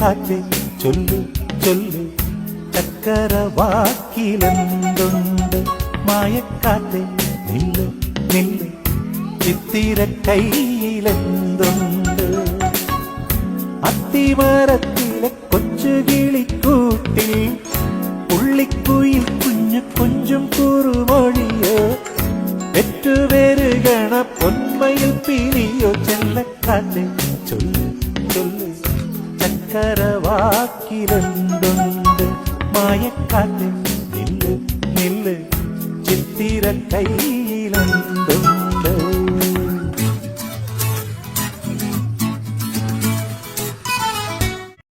മായക്കാറ്റ് ചൊല്ലു ചൊല്ലു ചക്കരവാക്കിലെന്തുണ്ട് മായക്കാറ്റ് നില്ല് നില്ല് ചിത്തിര കയ്യിലെന്തുണ്ട് അത്തിമരത്തിലെ കൊച്ചു കിളിക്കൂട്ടിൽ പുള്ളിക്കുയിൽ കുഞ്ഞു കുഞ്ചും കുറുമൊഴിയോ പെറ്റുപെരുകണ പൊന്മയിൽ പിരിയോ ചെല്ലക്കാറ്റ് ചൊല്ലു ചൊല്ലു ചക്കരവാക്കിലെന്തുണ്ട് മായക്കാറ്റ് നില്ല് നില്ല് ചിത്തിര കയ്യിലെന്തുണ്ട്